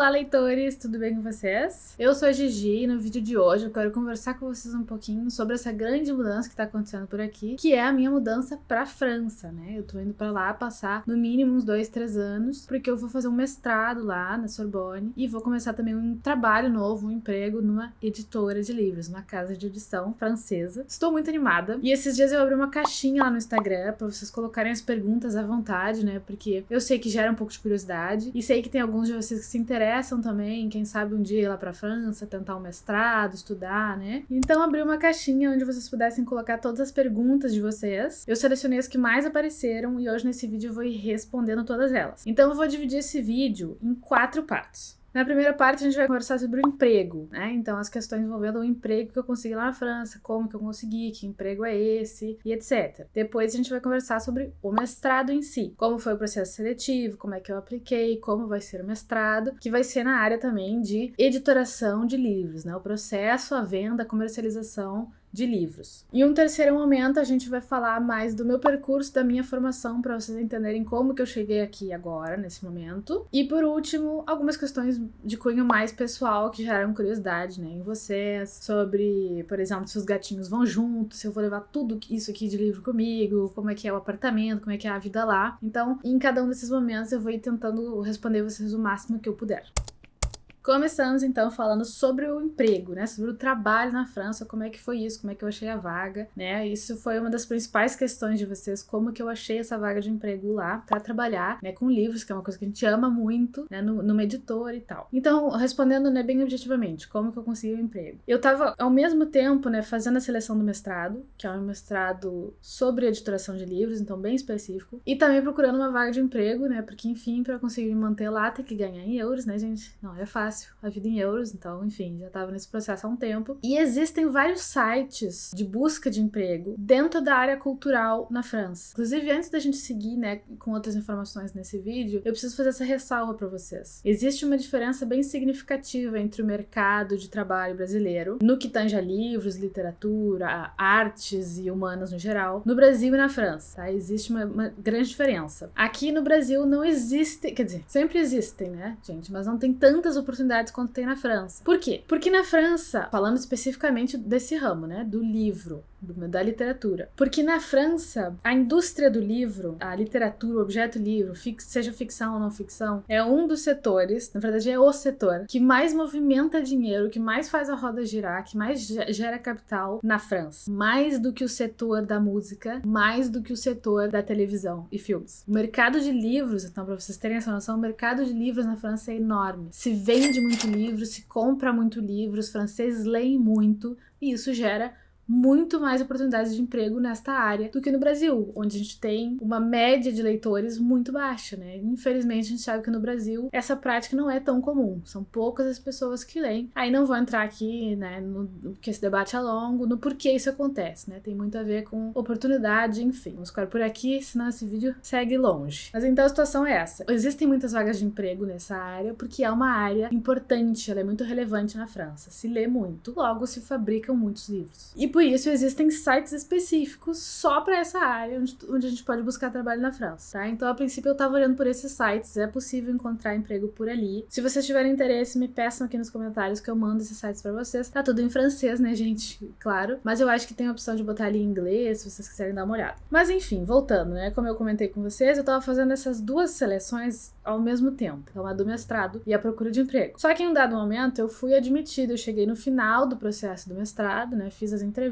Olá, leitores! Tudo bem com vocês? Eu sou a Gigi e no vídeo de hoje eu quero conversar com vocês um pouquinho sobre essa grande mudança que tá acontecendo por aqui, que é a minha mudança pra França, né? Eu tô indo pra lá passar no mínimo uns 2, 3 anos, porque eu vou fazer um mestrado lá na Sorbonne e vou começar também um trabalho novo, um emprego numa editora de livros, uma casa de edição francesa. Estou muito animada e esses dias eu abri uma caixinha lá no Instagram pra vocês colocarem as perguntas à vontade, né? Porque eu sei que gera um pouco de curiosidade e sei que tem alguns de vocês que se interessam também, quem sabe um dia ir lá pra França, tentar um mestrado, estudar, né? Então abri uma caixinha onde vocês pudessem colocar todas as perguntas de vocês. Eu selecionei as que mais apareceram e hoje nesse vídeo eu vou ir respondendo todas elas. Então eu vou dividir esse vídeo em 4 partes. Na primeira parte a gente vai conversar sobre o emprego, né? Então as questões envolvendo o emprego que eu consegui lá na França, como que eu consegui, que emprego é esse e etc. Depois a gente vai conversar sobre o mestrado em si, como foi o processo seletivo, como é que eu apliquei, como vai ser o mestrado, que vai ser na área também de editoração de livros, né? O processo, a venda, a comercialização de livros. Em um terceiro momento, a gente vai falar mais do meu percurso, da minha formação, para vocês entenderem como que eu cheguei aqui agora, nesse momento. E por último, algumas questões de cunho mais pessoal que geraram curiosidade, né, em vocês, sobre, por exemplo, se os gatinhos vão juntos, se eu vou levar tudo isso aqui de livro comigo, como é que é o apartamento, como é que é a vida lá. Então, em cada um desses momentos, eu vou ir tentando responder vocês o máximo que eu puder. Começamos então falando sobre o emprego, né, sobre o trabalho na França, como é que foi isso, como é que eu achei a vaga, né, isso foi uma das principais questões de vocês, como que eu achei essa vaga de emprego lá pra trabalhar, né, com livros, que é uma coisa que a gente ama muito, né, numa editora e tal. Então, respondendo, né, bem objetivamente, como que eu consegui o emprego? Eu tava, ao mesmo tempo, né, fazendo a seleção do mestrado, que é um mestrado sobre editoração de livros, então bem específico, e também procurando uma vaga de emprego, né, porque, enfim, pra conseguir me manter lá, tem que ganhar em euros, né, gente? Não é fácil a vida em euros, então, enfim, já tava nesse processo há um tempo. E existem vários sites de busca de emprego dentro da área cultural na França. Inclusive, antes da gente seguir, né, com outras informações nesse vídeo, eu preciso fazer essa ressalva pra vocês. Existe uma diferença bem significativa entre o mercado de trabalho brasileiro, no que tange a livros, literatura, artes e humanas no geral, no Brasil e na França, tá? Existe uma grande diferença. Aqui no Brasil não existe, quer dizer, sempre existem, né, gente, mas não tem tantas oportunidades quanto tem na França. Por quê? Porque na França, falando especificamente desse ramo, né, do livro, da literatura, porque na França, a indústria do livro, a literatura, o objeto livro, seja ficção ou não ficção, é um dos setores, na verdade é o setor, que mais movimenta dinheiro, que mais faz a roda girar, que mais gera capital na França. Mais do que o setor da música, mais do que o setor da televisão e filmes. O mercado de livros, então, pra vocês terem essa noção, o mercado de livros na França é enorme. Se vende muito livro, se compra muito livro, os franceses leem muito, e isso gera muito mais oportunidades de emprego nesta área do que no Brasil, onde a gente tem uma média de leitores muito baixa, né? Infelizmente, a gente sabe que no Brasil essa prática não é tão comum. São poucas as pessoas que leem. Aí não vou entrar aqui, né, porque esse debate é longo, no porquê isso acontece, né? Tem muito a ver com oportunidade, enfim. Vamos ficar por aqui, senão esse vídeo segue longe. Mas então a situação é essa. Existem muitas vagas de emprego nessa área porque é uma área importante, ela é muito relevante na França. Se lê muito, logo se fabricam muitos livros. E por isso existem sites específicos só para essa área onde a gente pode buscar trabalho na França, tá? Então, a princípio, eu tava olhando por esses sites, é possível encontrar emprego por ali. Se vocês tiverem interesse, me peçam aqui nos comentários que eu mando esses sites pra vocês. Tá tudo em francês, né, gente? Claro. Mas eu acho que tem a opção de botar ali em inglês, se vocês quiserem dar uma olhada. Mas enfim, voltando, né? Como eu comentei com vocês, eu tava fazendo essas duas seleções ao mesmo tempo. Então, a do mestrado e a procura de emprego. Só que em um dado momento, eu fui admitida. Eu cheguei no final do processo do mestrado, né? Fiz as entrevistas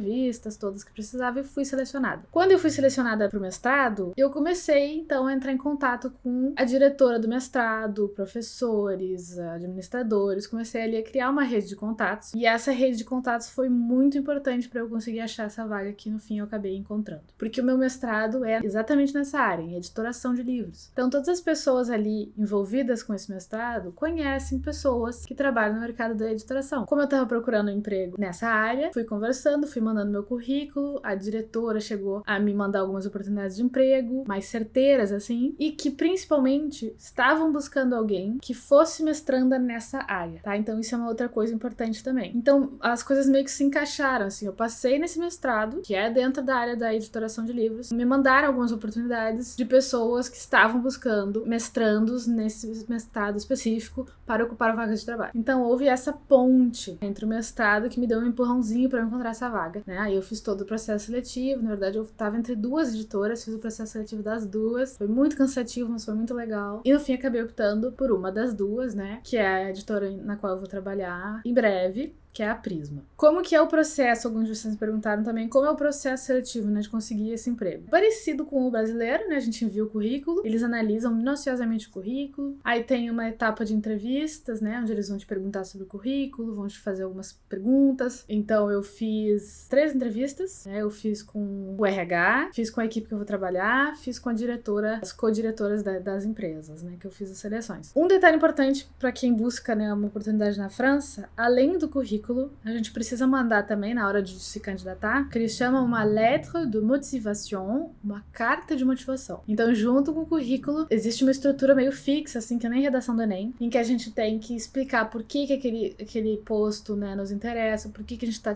todas que precisava e fui selecionada. Quando eu fui selecionada para o mestrado, eu comecei então a entrar em contato com a diretora do mestrado, professores, administradores, comecei ali a criar uma rede de contatos e essa rede de contatos foi muito importante para eu conseguir achar essa vaga que no fim eu acabei encontrando. Porque o meu mestrado é exatamente nessa área, em editoração de livros. Então todas as pessoas ali envolvidas com esse mestrado conhecem pessoas que trabalham no mercado da editoração. Como eu estava procurando um emprego nessa área, fui conversando, fui mandando meu currículo, a diretora chegou a me mandar algumas oportunidades de emprego, mais certeiras assim, e que principalmente estavam buscando alguém que fosse mestranda nessa área, tá? Então isso é uma outra coisa importante também. Então as coisas meio que se encaixaram, assim, eu passei nesse mestrado, que é dentro da área da editoração de livros, me mandaram algumas oportunidades de pessoas que estavam buscando mestrando formandos nesse mestrado específico para ocupar vagas de trabalho. Então houve essa ponte entre o mestrado que me deu um empurrãozinho para eu encontrar essa vaga, né? Aí eu fiz todo o processo seletivo, na verdade eu estava entre duas editoras, fiz o processo seletivo das duas, foi muito cansativo, mas foi muito legal. E no fim acabei optando por uma das duas, né? Que é a editora na qual eu vou trabalhar em breve, que é a Prisma. Como que é o processo? Alguns de vocês me perguntaram também, como é o processo seletivo, né, de conseguir esse emprego? Parecido com o brasileiro, né, a gente envia o currículo, eles analisam minuciosamente o currículo, aí tem uma etapa de entrevistas, né, onde eles vão te perguntar sobre o currículo, vão te fazer algumas perguntas. Então eu fiz 3 entrevistas, né, eu fiz com o RH, fiz com a equipe que eu vou trabalhar, fiz com a diretora, as co-diretoras das empresas, né, que eu fiz as seleções. Um detalhe importante para quem busca, né, uma oportunidade na França, além do currículo, a gente precisa mandar também, na hora de se candidatar, que eles chamam uma lettre de motivation, uma carta de motivação. Então, junto com o currículo, existe uma estrutura meio fixa, assim, que nem redação do Enem, em que a gente tem que explicar por que aquele posto, né, nos interessa, por que a gente tá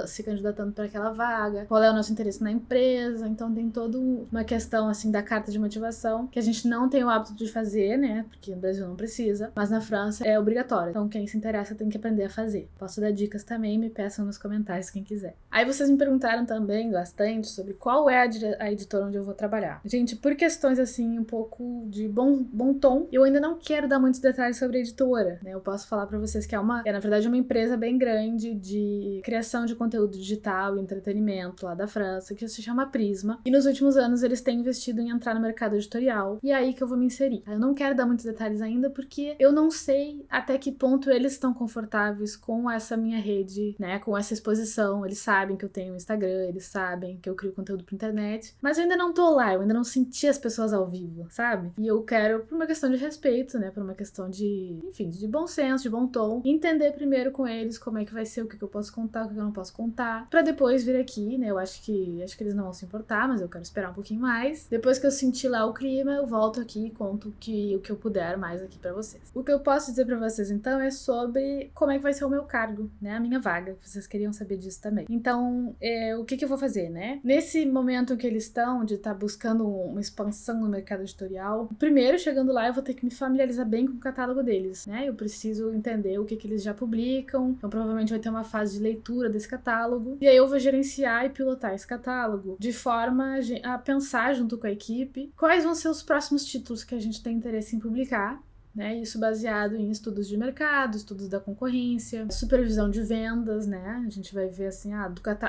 se candidatando para aquela vaga, qual é o nosso interesse na empresa. Então tem toda uma questão assim da carta de motivação que a gente não tem o hábito de fazer, né, porque no Brasil não precisa, mas na França é obrigatório. Então quem se interessa tem que aprender a fazer. Posso dar dicas também, me peçam nos comentários quem quiser. Aí vocês me perguntaram também bastante sobre qual é a editora onde eu vou trabalhar. Gente, por questões assim um pouco de bom tom, eu ainda não quero dar muitos detalhes sobre a editora, né? Eu posso falar para vocês que é na verdade uma empresa bem grande de criação de conteúdo digital e entretenimento lá da França, que se chama Prisma. E nos últimos anos eles têm investido em entrar no mercado editorial. E é aí que eu vou me inserir. Eu não quero dar muitos detalhes ainda, porque eu não sei até que ponto eles estão confortáveis com essa minha rede, né? Com essa exposição. Eles sabem que eu tenho um Instagram, eles sabem que eu crio conteúdo pra internet. Mas eu ainda não tô lá, eu ainda não senti as pessoas ao vivo, sabe? E eu quero, por uma questão de respeito, né? Por uma questão de, enfim, de bom senso, de bom tom, entender primeiro com eles como é que vai ser, o que eu posso contar, o que eu não posso contar, pra depois vir aqui, né? Eu acho que eles não vão se importar, mas eu quero esperar um pouquinho mais. Depois que eu sentir lá o clima, eu volto aqui e conto o que eu puder mais aqui pra vocês. O que eu posso dizer pra vocês, então, é sobre como é que vai ser o meu cargo, né? A minha vaga. Vocês queriam saber disso também. Então, o que eu vou fazer, né? Nesse momento que eles estão, de estar buscando uma expansão no mercado editorial, primeiro, chegando lá, eu vou ter que me familiarizar bem com o catálogo deles, né? Eu preciso entender o que eles já publicam, então provavelmente vai ter uma fase de leitura desse catálogo, e aí eu vou gerenciar e pilotar esse catálogo de forma a pensar junto com a equipe quais vão ser os próximos títulos que a gente tem interesse em publicar, né? Isso baseado em estudos de mercado, estudos da concorrência, supervisão de vendas, né? A gente vai ver assim,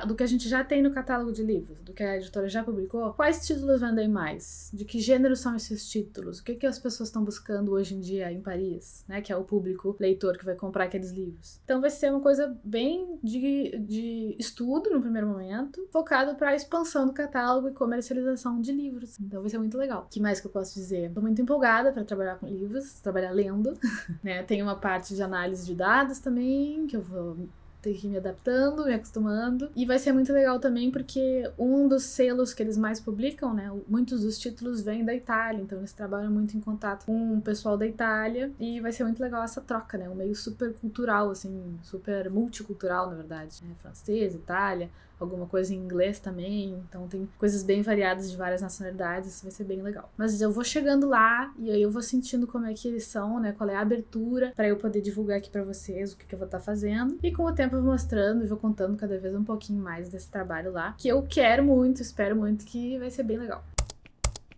do que a gente já tem no catálogo de livros, do que a editora já publicou, quais títulos vendem mais? De que gênero são esses títulos? O que as pessoas estão buscando hoje em dia em Paris, né? Que é o público leitor que vai comprar aqueles livros. Então vai ser uma coisa bem de estudo no primeiro momento, focado para a expansão do catálogo e comercialização de livros. Então vai ser muito legal. O que mais que eu posso dizer? Tô muito empolgada para trabalhar com livros, trabalhar lendo, né? Tem uma parte de análise de dados também, que eu vou ter que ir me adaptando, me acostumando. E vai ser muito legal também porque um dos selos que eles mais publicam, né? Muitos dos títulos vêm da Itália, então eles trabalham muito em contato com o pessoal da Itália e vai ser muito legal essa troca, né? Um meio super cultural, assim, super multicultural, na verdade, né? Francês, Itália, alguma coisa em inglês também, então tem coisas bem variadas de várias nacionalidades, isso vai ser bem legal. Mas eu vou chegando lá e aí eu vou sentindo como é que eles são, né, qual é a abertura pra eu poder divulgar aqui pra vocês o que eu vou estar fazendo, e com o tempo eu vou mostrando e vou contando cada vez um pouquinho mais desse trabalho lá, que eu quero muito, espero muito que vai ser bem legal.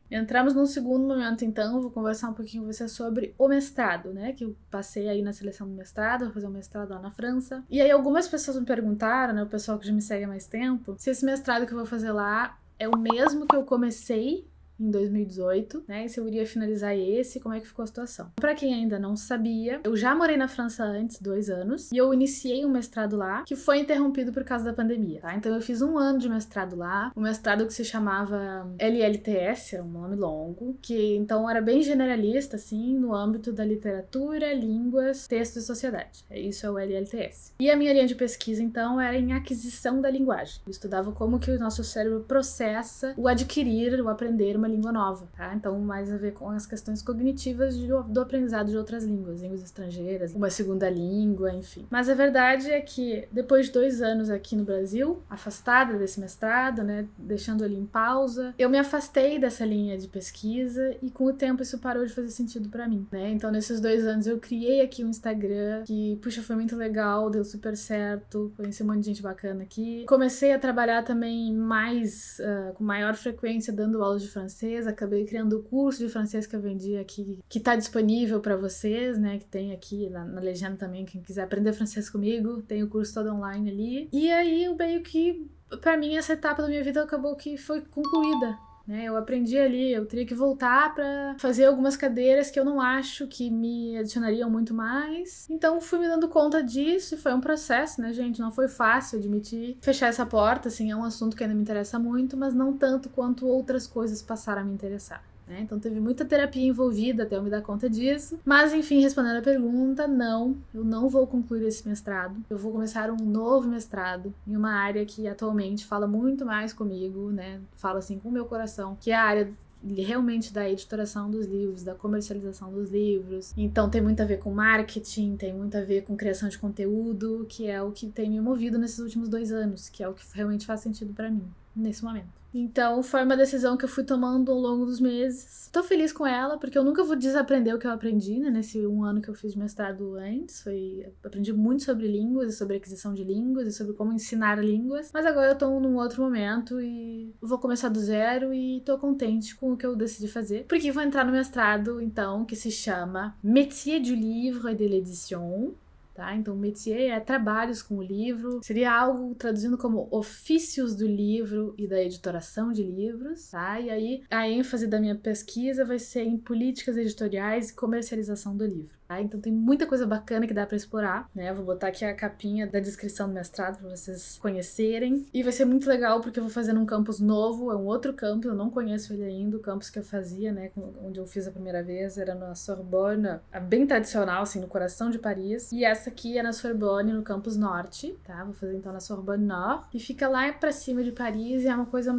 Entramos num segundo momento, então, vou conversar um pouquinho com você sobre o mestrado, né, que eu passei aí na seleção do mestrado, vou fazer um mestrado lá na França. E aí algumas pessoas me perguntaram, né, o pessoal que já me segue há mais tempo, se esse mestrado que eu vou fazer lá é o mesmo que eu comecei em 2018, né, e se eu iria finalizar esse, como é que ficou a situação. Pra quem ainda não sabia, eu já morei na França antes, 2 anos, e eu iniciei um mestrado lá, que foi interrompido por causa da pandemia, tá? Então eu fiz 1 ano de mestrado lá, um mestrado que se chamava LLTS, era um nome longo, que então era bem generalista, assim, no âmbito da literatura, línguas, texto e sociedade. Isso é o LLTS. E a minha linha de pesquisa, então, era em aquisição da linguagem. Eu estudava como que o nosso cérebro processa o adquirir, o aprender uma uma língua nova, tá? Então, mais a ver com as questões cognitivas do aprendizado de outras línguas estrangeiras, uma segunda língua, enfim. Mas a verdade é que, depois de 2 anos aqui no Brasil, afastada desse mestrado, né, deixando ele em pausa, eu me afastei dessa linha de pesquisa e, com o tempo, isso parou de fazer sentido pra mim, né? Então, nesses 2 anos, eu criei aqui um Instagram que, puxa, foi muito legal, deu super certo, conheci um monte de gente bacana aqui. Comecei a trabalhar também mais, com maior frequência, dando aulas de francês. Acabei criando o curso de francês que eu vendi aqui, que tá disponível pra vocês, né? Que tem aqui na legenda também, quem quiser aprender francês comigo, tem o curso todo online ali. E aí, eu meio que, pra mim, essa etapa da minha vida acabou que foi concluída, né? Eu aprendi ali, eu teria que voltar pra fazer algumas cadeiras que eu não acho que me adicionariam muito mais. Então, fui me dando conta disso e foi um processo, né, gente? Não foi fácil admitir, fechar essa porta, assim, é um assunto que ainda me interessa muito, mas não tanto quanto outras coisas passaram a me interessar. Então teve muita terapia envolvida até eu me dar conta disso. Mas enfim, respondendo a pergunta, não, eu não vou concluir esse mestrado. Eu vou começar um novo mestrado em uma área que atualmente fala muito mais comigo, né? Fala assim com o meu coração, que é a área realmente da editoração dos livros, da comercialização dos livros. Então tem muito a ver com marketing, tem muito a ver com criação de conteúdo, que é o que tem me movido nesses últimos 2 anos, que é o que realmente faz sentido pra mim nesse momento. Então foi uma decisão que eu fui tomando ao longo dos meses. Tô feliz com ela, porque eu nunca vou desaprender o que eu aprendi, né, nesse 1 ano que eu fiz mestrado antes. Aprendi muito sobre línguas, e sobre aquisição de línguas, e sobre como ensinar línguas. Mas agora eu tô num outro momento e vou começar do zero e tô contente com o que eu decidi fazer. Porque vou entrar no mestrado, então, que se chama Métier du livre et de l'édition. Tá? Então, métier é trabalhos com o livro, seria algo traduzindo como ofícios do livro e da editoração de livros, tá? E aí, a ênfase da minha pesquisa vai ser em políticas editoriais e comercialização do livro, tá? Então, tem muita coisa bacana que dá pra explorar, né? Eu vou botar aqui a capinha da descrição do mestrado pra vocês conhecerem. E vai ser muito legal porque eu vou fazer num campus novo, é um outro campus, eu não conheço ele ainda, o campus que eu fazia, né? Onde eu fiz a primeira vez, era na Sorbonne, bem tradicional, assim, no coração de Paris. E essa aqui é na Sorbonne, no campus norte, tá? Vou fazer então na Sorbonne Nord. E fica lá pra cima de Paris e é uma coisa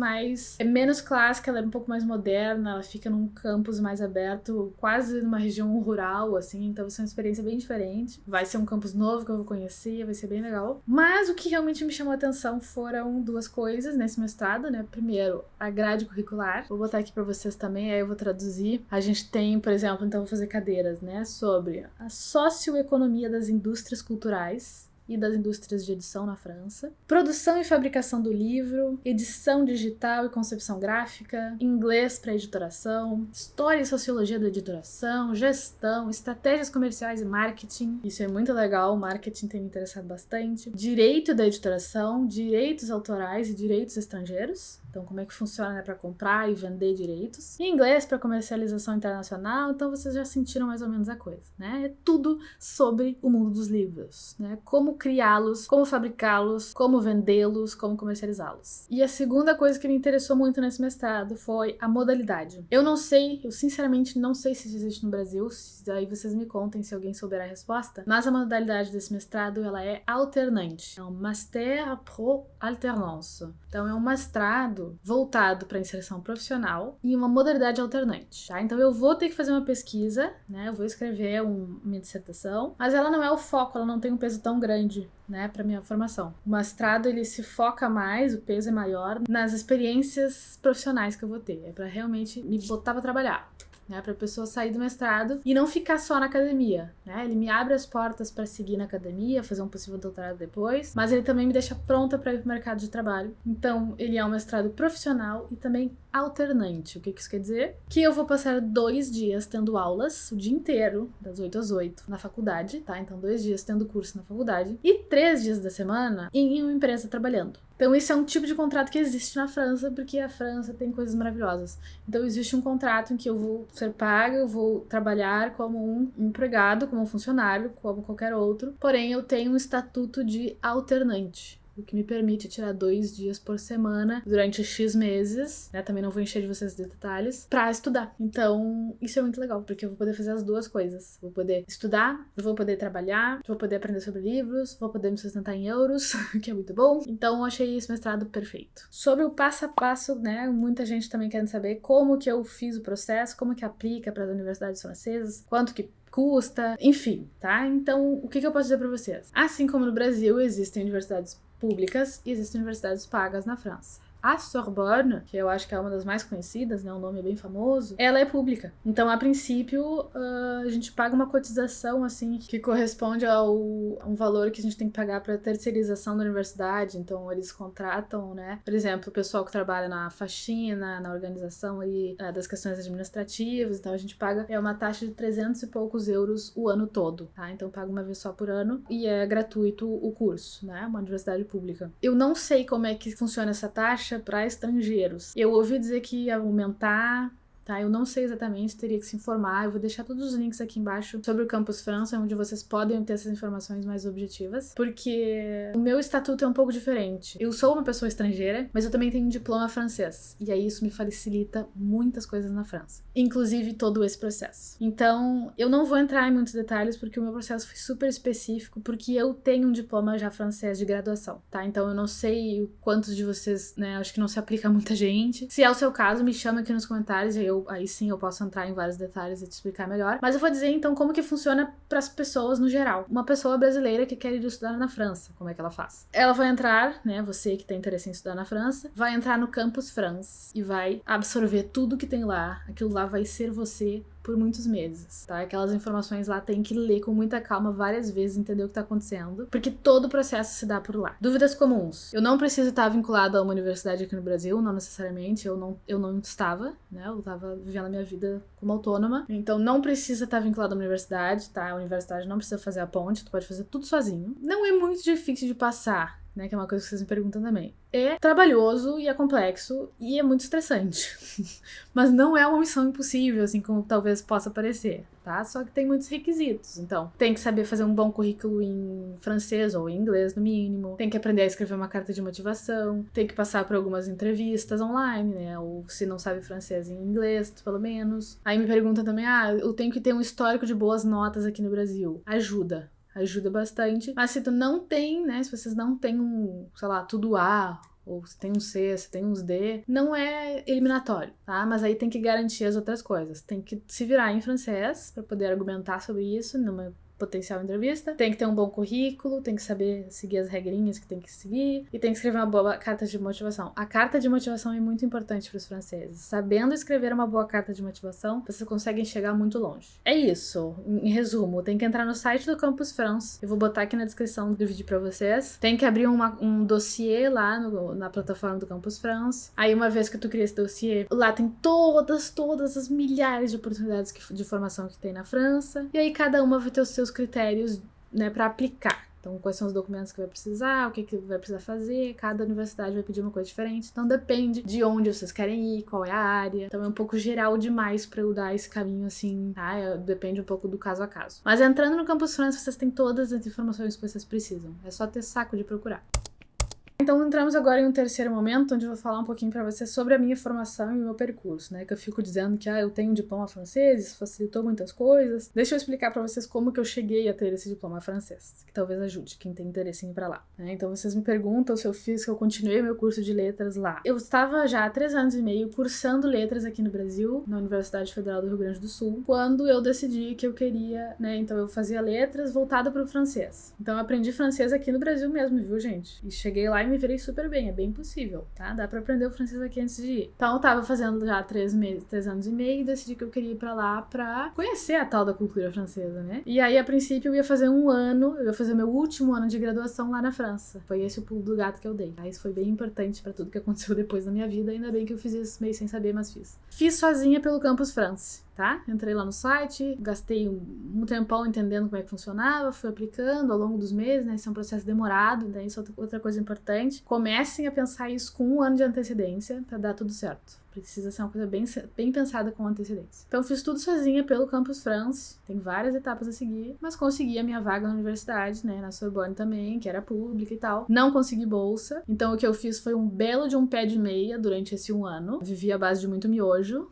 é menos clássica, ela é um pouco mais moderna, ela fica num campus mais aberto, quase numa região rural, assim, então vai ser uma experiência bem diferente. Vai ser um campus novo que eu vou conhecer, vai ser bem legal. Mas o que realmente me chamou a atenção foram 2 coisas nesse mestrado, né? Primeiro, a grade curricular. Vou botar aqui pra vocês também, aí eu vou traduzir. A gente tem, por exemplo, então vou fazer cadeiras, né? Sobre a socioeconomia das indústrias culturais e das indústrias de edição na França, produção e fabricação do livro, edição digital e concepção gráfica, inglês para editoração, história e sociologia da editoração, gestão, estratégias comerciais e marketing, isso é muito legal, o marketing tem me interessado bastante, direito da editoração, direitos autorais e direitos estrangeiros, então como é que funciona, né, para comprar e vender direitos, e inglês para comercialização internacional, então vocês já sentiram mais ou menos a coisa, né? É tudo sobre o mundo dos livros, né? Como criá-los, como fabricá-los, como vendê-los, como comercializá-los. E a segunda coisa que me interessou muito nesse mestrado foi a modalidade. Eu sinceramente não sei se isso existe no Brasil, aí vocês me contem se alguém souber a resposta, mas a modalidade desse mestrado, ela é alternante. É um Master Pro Alternance. Então é um mestrado voltado para inserção profissional em uma modalidade alternante, tá? Então eu vou ter que fazer uma pesquisa, né? Eu vou escrever minha dissertação, mas ela não é o foco, ela não tem um peso tão grande, né, para minha formação. O mestrado, ele se foca mais, o peso é maior nas experiências profissionais que eu vou ter. É para realmente me botar para trabalhar, né, para a pessoa sair do mestrado e não ficar só na academia, né? Ele me abre as portas para seguir na academia, fazer um possível doutorado depois, mas ele também me deixa pronta para ir para o mercado de trabalho. Então, ele é um mestrado profissional e também alternante. O que isso quer dizer? Que eu vou passar 2 dias tendo aulas, o dia inteiro, das 8 às 8, na faculdade, tá? Então, 2 dias tendo curso na faculdade e 3 dias da semana em uma empresa trabalhando. Então, isso é um tipo de contrato que existe na França, porque a França tem coisas maravilhosas. Então, existe um contrato em que eu vou ser paga, eu vou trabalhar como um empregado, como um funcionário, como qualquer outro, porém, eu tenho um estatuto de alternante. o que me permite tirar 2 dias por semana durante X meses, né? Também não vou encher de vocês de detalhes, pra estudar. Então, isso é muito legal, porque eu vou poder fazer as duas coisas. Vou poder estudar, eu vou poder trabalhar, vou poder aprender sobre livros, vou poder me sustentar em euros, que é muito bom. Então, eu achei esse mestrado perfeito. Sobre o passo a passo, né? Muita gente também quer saber como que eu fiz o processo, como que aplica para as universidades francesas, quanto que custa, enfim, tá? Então, o que eu posso dizer para vocês? Assim como no Brasil existem universidades públicas e existem universidades pagas na França. A Sorbonne, que eu acho que é uma das mais conhecidas, né, o nome é bem famoso, ela é pública. Então, a princípio, a gente paga uma cotização, assim, que corresponde a um valor que a gente tem que pagar para terceirização da universidade. Então, eles contratam, né, por exemplo, o pessoal que trabalha na faxina, na organização ali, das questões administrativas. Então, a gente paga uma taxa de 300 e poucos euros o ano todo, tá? Então, paga uma vez só por ano e é gratuito o curso, né? Uma universidade pública. Eu não sei como é que funciona essa taxa para estrangeiros. Eu ouvi dizer que ia aumentar, tá? Eu não sei exatamente, teria que se informar. Eu vou deixar todos os links aqui embaixo sobre o Campus França, onde vocês podem ter essas informações mais objetivas, porque o meu estatuto é um pouco diferente. Eu sou uma pessoa estrangeira, mas eu também tenho um diploma francês, e aí isso me facilita muitas coisas na França, inclusive todo esse processo. Então, eu não vou entrar em muitos detalhes, porque o meu processo foi super específico, porque eu tenho um diploma já francês de graduação, tá? Então, eu não sei quantos de vocês, né, acho que não se aplica a muita gente. Se é o seu caso, me chama aqui nos comentários, e aí sim eu posso entrar em vários detalhes e te explicar melhor. Mas eu vou dizer então como que funciona para as pessoas no geral. Uma pessoa brasileira que quer ir estudar na França, como é que ela faz? Ela vai entrar, né, você que tem interesse em estudar na França, vai entrar no Campus France e vai absorver tudo que tem lá. Aquilo lá vai ser você por muitos meses, tá? Aquelas informações lá tem que ler com muita calma várias vezes, entender o que tá acontecendo, porque todo o processo se dá por lá. Dúvidas comuns. Eu não preciso estar vinculada a uma universidade aqui no Brasil, não necessariamente, eu não estava, né? Eu tava vivendo a minha vida como autônoma, então não precisa estar vinculada a uma universidade, tá? A universidade não precisa fazer a ponte, tu pode fazer tudo sozinho. Não é muito difícil de passar, né, que é uma coisa que vocês me perguntam também. É trabalhoso e é complexo e é muito estressante. Mas não é uma missão impossível, assim como talvez possa parecer, tá? Só que tem muitos requisitos. Então, tem que saber fazer um bom currículo em francês ou em inglês, no mínimo. Tem que aprender a escrever uma carta de motivação. Tem que passar por algumas entrevistas online, né? Ou se não sabe francês, em inglês, pelo menos. Aí me perguntam também, eu tenho que ter um histórico de boas notas aqui no Brasil. Ajuda bastante, mas se tu não tem, né, se vocês não têm tudo A, ou se tem um C, se tem uns D, não é eliminatório, tá? Mas aí tem que garantir as outras coisas. Tem que se virar em francês para poder argumentar sobre isso numa potencial entrevista, tem que ter um bom currículo, tem que saber seguir as regrinhas que tem que seguir e tem que escrever uma boa carta de motivação. A carta de motivação é muito importante para os franceses. Sabendo escrever uma boa carta de motivação, vocês conseguem chegar muito longe. É isso. Em resumo, tem que entrar no site do Campus France. Eu vou botar aqui na descrição do vídeo para vocês. Tem que abrir um dossiê lá na plataforma do Campus France. Aí, uma vez que tu cria esse dossiê, lá tem todas as milhares de oportunidades de formação que tem na França. E aí, cada uma vai ter os seus critérios, né, para aplicar. Então, quais são os documentos que vai precisar, o que vai precisar fazer, cada universidade vai pedir uma coisa diferente. Então, depende de onde vocês querem ir, qual é a área. Então, é um pouco geral demais para eu dar esse caminho assim, tá? Depende um pouco do caso a caso. Mas entrando no Campus France, vocês têm todas as informações que vocês precisam. É só ter saco de procurar. Então, entramos agora em um terceiro momento, onde eu vou falar um pouquinho pra vocês sobre a minha formação e o meu percurso, né? Que eu fico dizendo que, eu tenho um diploma francês, isso facilitou muitas coisas. Deixa eu explicar pra vocês como que eu cheguei a ter esse diploma francês, que talvez ajude quem tem interesse em ir pra lá, né? Então, vocês me perguntam se eu continuei meu curso de letras lá. Eu estava já há 3 anos e meio cursando letras aqui no Brasil, na Universidade Federal do Rio Grande do Sul, quando eu decidi que eu queria, né? Então, eu fazia letras voltada pro francês. Então, eu aprendi francês aqui no Brasil mesmo, viu, gente? E cheguei lá e me virei super bem, é bem possível, tá? Dá pra aprender o francês aqui antes de ir. Então eu tava fazendo já 3 anos e meio e decidi que eu queria ir pra lá pra conhecer a tal da cultura francesa, né? E aí, a princípio, eu ia fazer meu último ano de graduação lá na França. Foi esse o pulo do gato que eu dei. Isso foi bem importante pra tudo que aconteceu depois na minha vida, ainda bem que eu fiz isso meio sem saber, mas fiz. Fiz sozinha pelo Campus France. tá? Entrei lá no site, gastei um tempão entendendo como é que funcionava, fui aplicando ao longo dos meses, né? Isso é um processo demorado, então isso é outra coisa importante. Comecem a pensar isso com 1 ano de antecedência pra dar tudo certo. Precisa ser uma coisa bem pensada com antecedência. Então, fiz tudo sozinha pelo Campus France. Tem várias etapas a seguir, mas consegui a minha vaga na universidade, né? Na Sorbonne também, que era pública e tal. Não consegui bolsa. Então, o que eu fiz foi um belo de um pé de meia durante esse 1 ano. Vivi à base de muito miojo.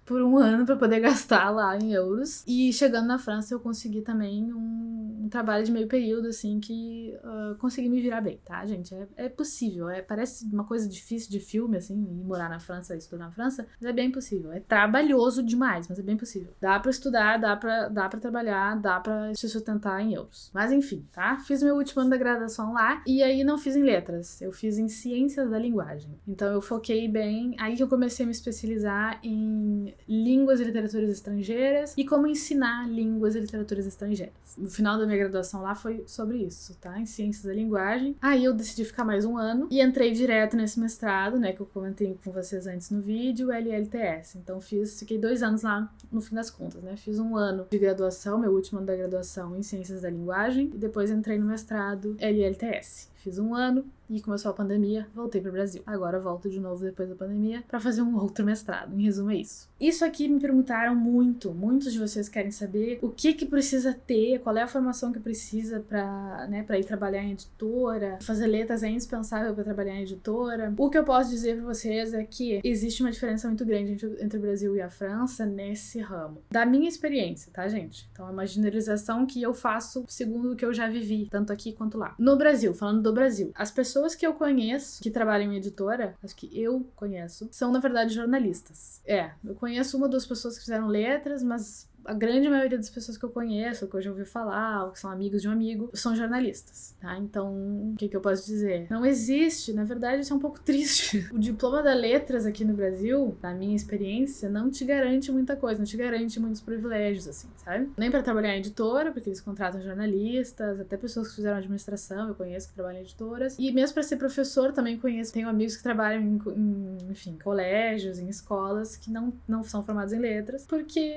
Por 1 ano pra poder gastar lá em euros. E chegando na França eu consegui também um trabalho de meio período, assim, que consegui me virar bem, tá, gente? É possível. Parece uma coisa difícil de filme, assim, ir morar na França, estudar na França, mas é bem possível. É trabalhoso demais, mas é bem possível. Dá pra estudar, dá pra trabalhar, dá pra se sustentar em euros. Mas enfim, tá? Fiz meu último ano da graduação lá, e aí não fiz em letras, eu fiz em ciências da linguagem. Então eu foquei bem, aí que eu comecei a me especializar em línguas e literaturas estrangeiras e como ensinar línguas e literaturas estrangeiras. No final da minha graduação lá foi sobre isso, tá? Em ciências da linguagem. Aí eu decidi ficar mais 1 ano e entrei direto nesse mestrado, né, que eu comentei com vocês antes no vídeo, o LLTS. Então fiquei 2 anos lá no fim das contas, né? Fiz 1 ano de graduação, meu último ano da graduação em ciências da linguagem, e depois entrei no mestrado LLTS. Fiz 1 ano e começou a pandemia, voltei pro Brasil. Agora volto de novo depois da pandemia pra fazer um outro mestrado. Em resumo, é isso. Isso aqui me perguntaram muito. Muitos de vocês querem saber o que precisa ter, qual é a formação que precisa pra ir trabalhar em editora. Fazer letras é indispensável pra trabalhar em editora. O que eu posso dizer pra vocês é que existe uma diferença muito grande entre o Brasil e a França nesse ramo. Da minha experiência, tá, gente? Então é uma generalização que eu faço segundo o que eu já vivi, tanto aqui quanto lá. No Brasil, falando do Brasil, as pessoas que eu conheço que trabalham em editora, as que eu conheço, são na verdade jornalistas. Eu conheço 1 ou 2 pessoas que fizeram letras, mas a grande maioria das pessoas que eu conheço, que eu já ouvi falar, ou que são amigos de um amigo, são jornalistas, tá? Então, o que eu posso dizer? Não existe, na verdade isso é um pouco triste. O diploma da letras aqui no Brasil, na minha experiência, não te garante muita coisa, não te garante muitos privilégios, assim, sabe? Nem pra trabalhar em editora, porque eles contratam jornalistas, até pessoas que fizeram administração, eu conheço que trabalham em editoras, e mesmo pra ser professor também conheço, tenho amigos que trabalham em colégios, em escolas, que não são formados em letras, porque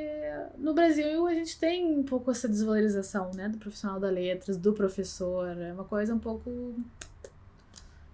no Brasil a gente tem um pouco essa desvalorização, né, do profissional da letras, do professor, é uma coisa um pouco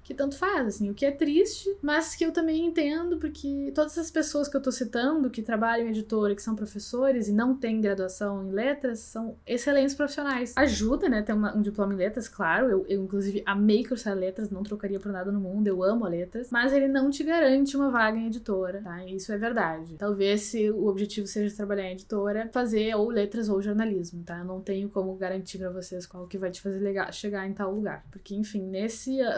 que tanto faz, assim, o que é triste, mas que eu também entendo, porque todas essas pessoas que eu tô citando, que trabalham em editora, que são professores e não têm graduação em letras, são excelentes profissionais. Ajuda, né, ter um diploma em letras, claro, eu inclusive amei cursar letras, não trocaria por nada no mundo, eu amo letras, mas ele não te garante uma vaga em editora, tá, isso é verdade. Talvez se o objetivo seja trabalhar em editora, fazer ou letras ou jornalismo, tá, eu não tenho como garantir pra vocês qual que vai te fazer chegar em tal lugar, porque enfim,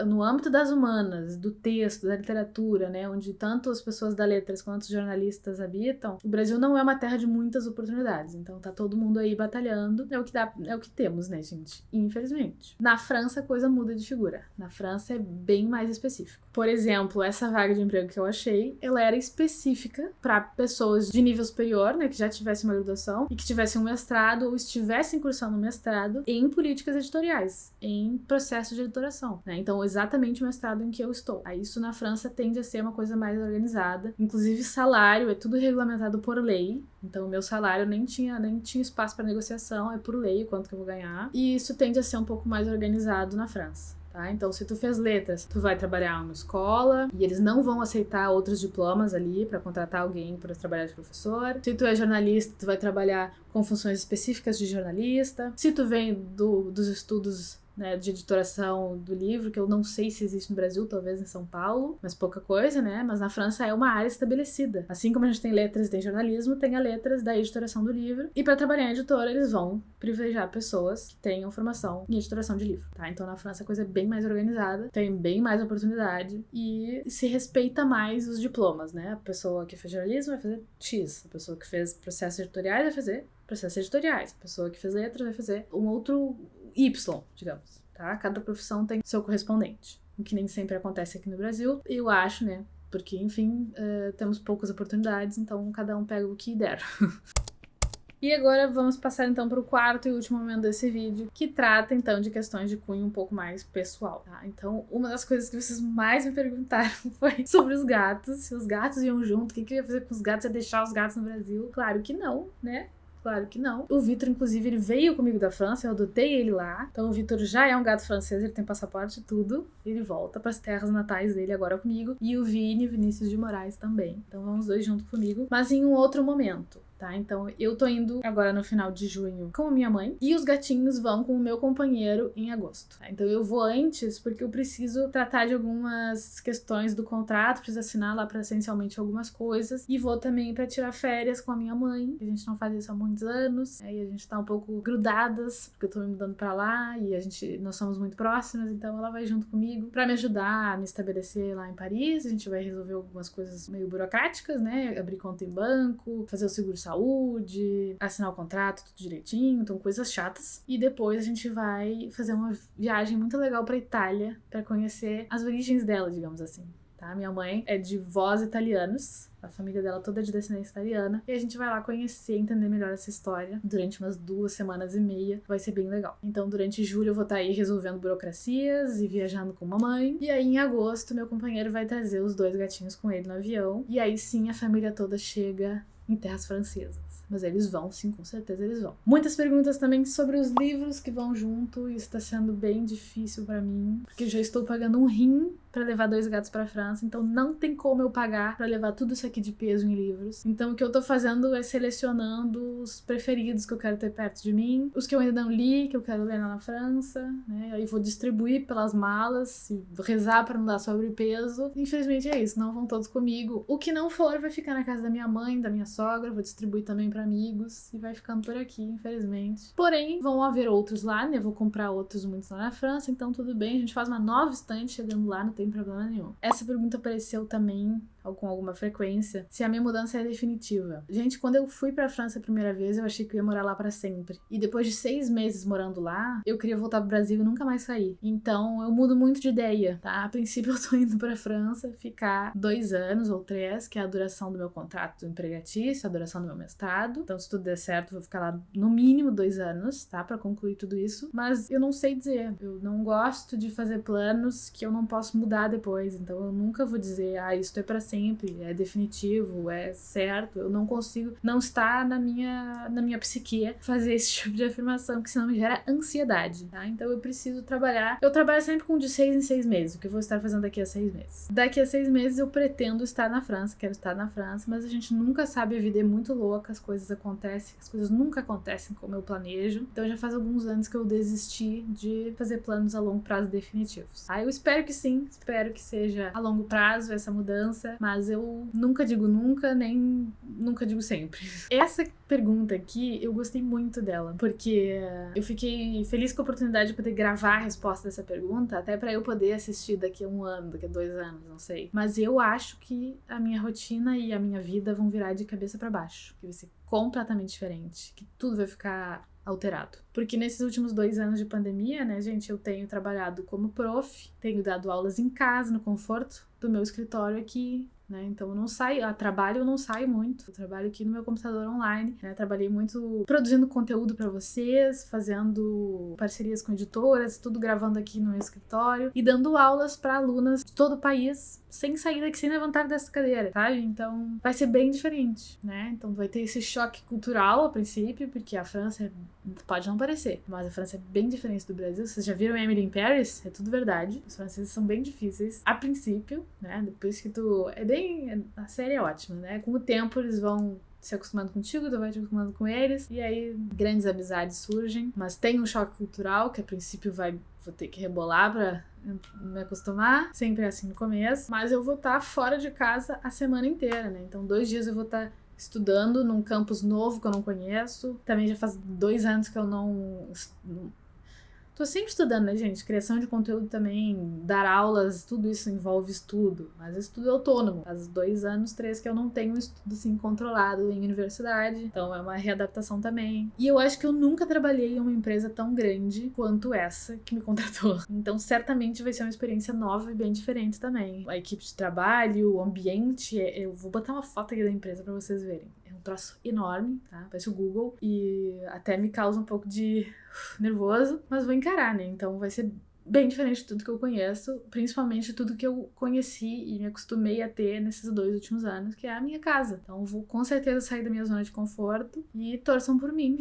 no âmbito das humanas, do texto, da literatura, né, onde tanto as pessoas da letras quanto os jornalistas habitam, o Brasil não é uma terra de muitas oportunidades, então tá todo mundo aí batalhando, é o que temos, né, gente, infelizmente. Na França a coisa muda de figura, na França é bem mais específico. Por exemplo, essa vaga de emprego que eu achei, ela era específica para pessoas de nível superior, né, que já tivessem uma graduação e que tivessem um mestrado ou estivessem cursando um mestrado em políticas editoriais, em processo de editoração, né, então exatamente o mestrado em que eu estou. Aí isso na França tende a ser uma coisa mais organizada. Inclusive salário é tudo regulamentado por lei. Então o meu salário nem tinha espaço para negociação, é por lei o quanto que eu vou ganhar. E isso tende a ser um pouco mais organizado na França. Tá? Então, se tu fez letras, tu vai trabalhar numa escola e eles não vão aceitar outros diplomas ali para contratar alguém para trabalhar de professor. Se tu é jornalista, tu vai trabalhar com funções específicas de jornalista. Se tu vem dos estudos, né, de editoração do livro, que eu não sei se existe no Brasil, talvez em São Paulo, mas pouca coisa, né? Mas na França é uma área estabelecida. Assim como a gente tem letras e tem jornalismo, tem a letras da editoração do livro. E para trabalhar em editora, eles vão privilegiar pessoas que tenham formação em editoração de livro, tá? Então na França a coisa é bem mais organizada, tem bem mais oportunidade e se respeita mais os diplomas, né? A pessoa que fez jornalismo vai fazer X, a pessoa que fez processos editoriais vai fazer processos editoriais, a pessoa que fez letras vai fazer um outro Y, digamos, tá? Cada profissão tem seu correspondente, o que nem sempre acontece aqui no Brasil, eu acho, né? Porque, enfim, temos poucas oportunidades, então cada um pega o que der. E agora vamos passar então para o quarto e último momento desse vídeo, que trata então de questões de cunho um pouco mais pessoal, tá? Então, uma das coisas que vocês mais me perguntaram foi sobre os gatos, se os gatos iam junto, o que eu ia fazer com os gatos, ia deixar os gatos no Brasil. Claro que não, né? Claro que não. O Vitor, inclusive, ele veio comigo da França, eu adotei ele lá. Então o Vitor já é um gato francês, ele tem passaporte e tudo. Ele volta pras terras natais dele agora comigo. E o Vinícius de Moraes também. Então vamos os dois junto comigo, mas em um outro momento. Tá, então eu tô indo agora no final de junho com a minha mãe e os gatinhos vão com o meu companheiro em agosto. Tá? Então eu vou antes porque eu preciso tratar de algumas questões do contrato, preciso assinar lá presencialmente algumas coisas e vou também pra tirar férias com a minha mãe. A gente não faz isso há muitos anos, aí a gente tá um pouco grudadas porque eu tô me mudando pra lá e nós somos muito próximas, então ela vai junto comigo pra me ajudar a me estabelecer lá em Paris. A gente vai resolver algumas coisas meio burocráticas, né? Abrir conta em banco, fazer o seguro saúde, assinar o contrato, tudo direitinho, então coisas chatas. E depois a gente vai fazer uma viagem muito legal pra Itália, pra conhecer as origens dela, digamos assim. Tá? Minha mãe é de vós italianos, a família dela toda é de descendência italiana, e a gente vai lá conhecer, entender melhor essa história durante umas 2 semanas e meia, vai ser bem legal. Então durante julho eu vou estar aí resolvendo burocracias e viajando com mamãe, e aí em agosto meu companheiro vai trazer os 2 gatinhos com ele no avião, e aí sim a família toda chega em terras francesas. Mas eles vão, sim, com certeza eles vão. Muitas perguntas também sobre os livros que vão junto, e isso tá sendo bem difícil pra mim, porque eu já estou pagando um rim pra levar 2 gatos pra França, então não tem como eu pagar pra levar tudo isso aqui de peso em livros. Então o que eu tô fazendo é selecionando os preferidos que eu quero ter perto de mim, os que eu ainda não li, que eu quero ler lá na França, né? Aí vou distribuir pelas malas e rezar pra não dar sobrepeso. Infelizmente é isso, não vão todos comigo. O que não for vai ficar na casa da minha mãe, da minha sogra, vou distribuir também pra amigos e vai ficando por aqui, infelizmente. Porém, vão haver outros lá, né? Vou comprar outros muitos lá na França, então tudo bem, a gente faz uma nova estante chegando lá, não tem problema nenhum. Essa pergunta apareceu também com alguma frequência, se a minha mudança é definitiva. Gente, quando eu fui pra França a primeira vez, eu achei que eu ia morar lá pra sempre. E depois de 6 meses morando lá, eu queria voltar pro Brasil e nunca mais sair. Então, eu mudo muito de ideia, tá? A princípio, eu tô indo pra França ficar 2 anos ou 3, que é a duração do meu contrato empregatício, a duração do meu mestrado. Então, se tudo der certo, eu vou ficar lá no mínimo 2 anos, tá? Pra concluir tudo isso. Mas eu não sei dizer. Eu não gosto de fazer planos que eu não posso mudar depois. Então, eu nunca vou dizer, isso é pra sempre, é definitivo, é certo. Eu não consigo, não está na minha psique fazer esse tipo de afirmação, que senão me gera ansiedade, tá? Então eu preciso trabalhar. Eu trabalho sempre com de 6 em 6 meses, o que eu vou estar fazendo daqui a 6 meses. Daqui a 6 meses eu pretendo estar na França, quero estar na França, mas a gente nunca sabe, a vida é muito louca, as coisas acontecem, as coisas nunca acontecem como eu planejo. Então já faz alguns anos que eu desisti de fazer planos a longo prazo definitivos. Eu espero que sim, espero que seja a longo prazo essa mudança, mas eu nunca digo nunca, nem nunca digo sempre. Essa pergunta aqui, eu gostei muito dela, porque eu fiquei feliz com a oportunidade de poder gravar a resposta dessa pergunta, até pra eu poder assistir daqui a 1 ano, daqui a 2 anos, não sei. Mas eu acho que a minha rotina e a minha vida vão virar de cabeça pra baixo, que vai ser completamente diferente, que tudo vai ficar alterado. Porque nesses últimos 2 anos de pandemia, né, gente, eu tenho trabalhado como prof, tenho dado aulas em casa, no conforto do meu escritório aqui, né, então eu não saio, a trabalho eu não saio muito, eu trabalho aqui no meu computador online, né, trabalhei muito produzindo conteúdo pra vocês, fazendo parcerias com editoras, tudo gravando aqui no meu escritório e dando aulas pra alunas de todo o país, sem sair daqui, sem levantar dessa cadeira, sabe? Então vai ser bem diferente, né? Então vai ter esse choque cultural a princípio, porque a França pode não parecer, mas a França é bem diferente do Brasil. Vocês já viram Emily in Paris? É tudo verdade. Os franceses são bem difíceis a princípio, né? Depois que a série é ótima, né? Com o tempo eles vão se acostumando contigo, tu vai te acostumando com eles, e aí grandes amizades surgem, mas tem um choque cultural que a princípio vou ter que rebolar pra me acostumar, sempre é assim no começo, mas eu vou estar fora de casa a semana inteira, né? Então 2 dias eu vou estar estudando num campus novo que eu não conheço, também já faz 2 anos que eu não tô sempre estudando, né, gente? Criação de conteúdo também, dar aulas, tudo isso envolve estudo. Mas estudo autônomo. Faz 2 anos, 3 que eu não tenho um estudo, assim, controlado em universidade. Então é uma readaptação também. E eu acho que eu nunca trabalhei em uma empresa tão grande quanto essa que me contratou. Então certamente vai ser uma experiência nova e bem diferente também. A equipe de trabalho, o ambiente, eu vou botar uma foto aqui da empresa pra vocês verem. É um troço enorme, tá? Parece o Google. E até me causa um pouco de nervoso, mas vou encarar, né? Então vai ser bem diferente de tudo que eu conheço, principalmente tudo que eu conheci e me acostumei a ter nesses 2 últimos anos, que é a minha casa. Então vou com certeza sair da minha zona de conforto e torçam por mim.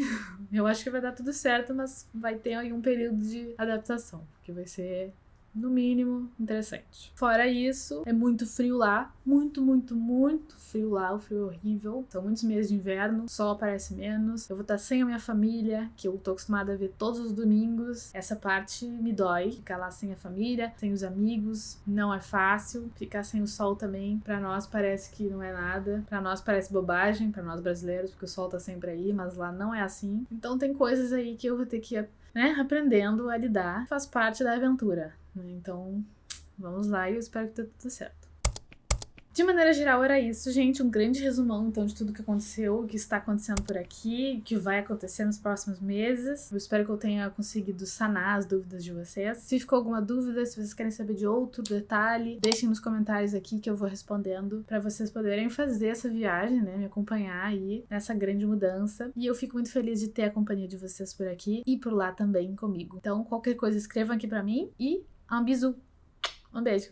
Eu acho que vai dar tudo certo, mas vai ter aí um período de adaptação, porque vai ser, no mínimo, interessante. Fora isso, é muito frio lá. Muito, muito, muito frio lá. O frio é horrível. São muitos meses de inverno. O sol aparece menos. Eu vou estar sem a minha família, que eu tô acostumada a ver todos os domingos. Essa parte me dói. Ficar lá sem a família, sem os amigos. Não é fácil. Ficar sem o sol também, pra nós parece que não é nada. Pra nós parece bobagem, pra nós brasileiros, porque o sol tá sempre aí, mas lá não é assim. Então tem coisas aí que eu vou ter que aprendendo a lidar. Faz parte da aventura. Então, vamos lá e eu espero que dê tudo certo. De maneira geral, era isso, gente. Um grande resumão, então, de tudo que aconteceu, o que está acontecendo por aqui, o que vai acontecer nos próximos meses. Eu espero que eu tenha conseguido sanar as dúvidas de vocês. Se ficou alguma dúvida, se vocês querem saber de outro detalhe, deixem nos comentários aqui que eu vou respondendo para vocês poderem fazer essa viagem, né? Me acompanhar aí nessa grande mudança. E eu fico muito feliz de ter a companhia de vocês por aqui e por lá também comigo. Então, qualquer coisa, escrevam aqui para mim e um bisu. Um beijo.